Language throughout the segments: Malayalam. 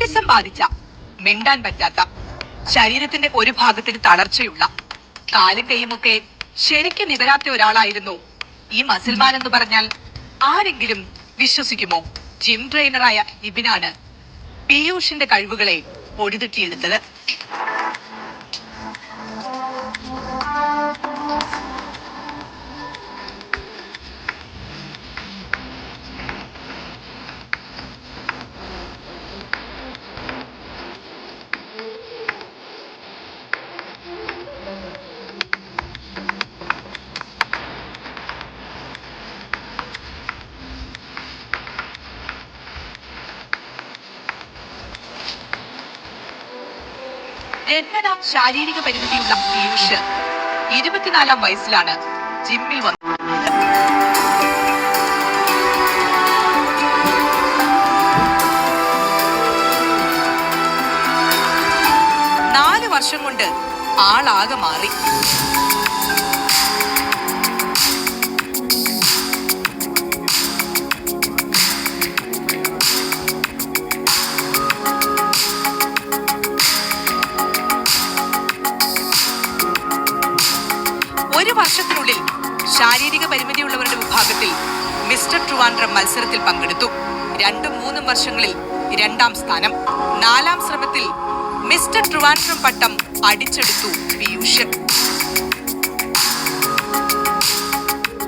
ഓട്ടിസം ബാധിച്ച, മിണ്ടാൻ പറ്റാത്ത, ശരീരത്തിന്റെ ഒരു ഭാഗത്തിന് തളർച്ചയുള്ള, കാലും കൈയുമൊക്കെ ശരിക്കും നിവരാത്ത ഒരാളായിരുന്നു ഈ മസിൽമാൻ എന്ന് പറഞ്ഞാൽ ആരെങ്കിലും വിശ്വസിക്കുമോ? ജിം ട്രെയിനറായ നിബിനാണ് പീയൂഷിന്റെ കഴിവുകളെ പൊടിതട്ടിയെടുത്തത്. ജന്മന ശാരീരിക പരിമിതിയുള്ള പീയൂഷ് 24-ാം വയസ്സിലാണ് ജിമ്മിൽ വന്നത്. 4 വർഷം കൊണ്ട് ആളാകെ മാറി. ഒരു വർഷത്തിനുള്ളിൽ ശാരീരിക പരിമിതിയുള്ളവരുടെ വിഭാഗത്തിൽ മിസ്റ്റർ ട്രിവാൻഡ്രം മത്സരത്തിൽ പങ്കെടുത്തു. 2-3 വർഷങ്ങളിൽ 2ാം സ്ഥാനം. 4ാം ശ്രമത്തിൽ മിസ്റ്റർ ട്രിവാൻഡ്രം പട്ടം അടിച്ചെടുത്തു പീയൂഷ്.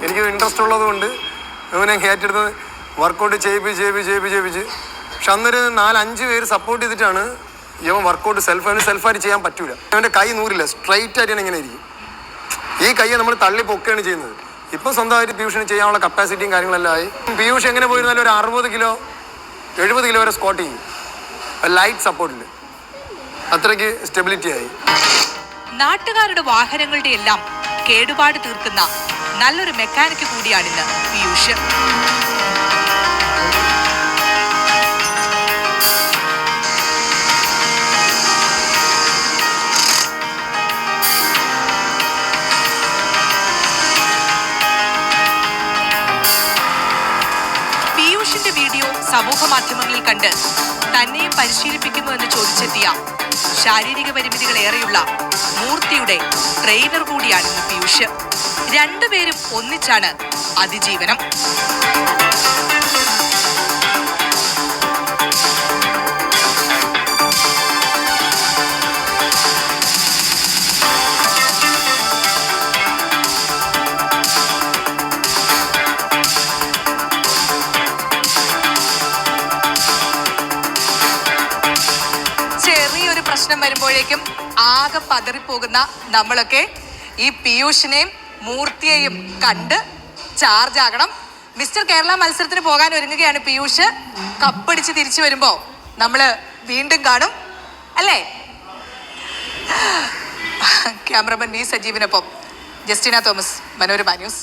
എനിക്ക് ഇൻട്രസ്റ്റ് ഉള്ളതുകൊണ്ട് ഇവനെ ഏറ്റെടുത്ത് വർക്കൗട്ട് ചെയ്യിപ്പിച്ച് പക്ഷെ അന്നൊരു 4-5 പേര് സപ്പോർട്ട് ചെയ്തിട്ടാണ് ഇവൻ വർക്കൗട്ട് സെൽഫായിട്ട് ചെയ്യാൻ പറ്റൂല. അവൻ്റെ കൈ നൂറില്ല, സ്ട്രൈറ്റ് ആയിട്ടാണ് ഇങ്ങനെ ഇരിക്കും. ഈ കയ്യെ നമ്മൾ തള്ളി പൊക്കുകയാണ് ചെയ്യുന്നത്. ഇപ്പം സ്വന്തമായിട്ട് പീയൂഷിന് ചെയ്യാനുള്ള കപ്പാസിറ്റിയും കാര്യങ്ങളെല്ലാം ആയി. പീയൂഷ് എങ്ങനെ പോയിരുന്നാലും ഒരു 60 കിലോ 70 കിലോ വരെ സ്ക്വാട്ട് ചെയ്യും, ലൈറ്റ് സപ്പോർട്ടിൽ. അത്രയ്ക്ക് സ്റ്റെബിലിറ്റി ആയി. നാട്ടുകാരുടെ വാഹനങ്ങളുടെ എല്ലാം കേടുപാട് തീർക്കുന്ന നല്ലൊരു മെക്കാനിക് കൂടിയാണിന്ന് പീയൂഷ്. പീയൂഷിന്റെ വീഡിയോ സമൂഹ മാധ്യമങ്ങളിൽ കണ്ട് തന്നെയും പരിശീലിപ്പിക്കുമോ എന്ന് ചോദിച്ചെത്തിയ ശാരീരിക പരിമിതികൾ ഏറെയുള്ള മൂർത്തിയുടെ ട്രെയിനർ കൂടിയാണിന്ന് പീയൂഷ്. 2 പേരും ഒന്നിച്ചാണ് അതിജീവനം. ചെറിയൊരു പ്രശ്നം വരുമ്പോഴേക്കും ആകെ പതറിപ്പോകുന്ന നമ്മളൊക്കെ ഈ പീയൂഷിനെയും മൂർത്തിയെയും കണ്ട് ചാർജ് ആകണം. മിസ്റ്റർ കേരള മത്സരത്തിന് പോകാൻ ഒരുങ്ങുകയാണ് പീയൂഷ്. കപ്പടിച്ച് തിരിച്ചു വരുമ്പോൾ നമ്മൾ വീണ്ടും കാണും അല്ലേ? ക്യാമറമാൻ വി സജീവിനൊപ്പം ജസ്റ്റിന തോമസ്, മനോരമ ന്യൂസ്.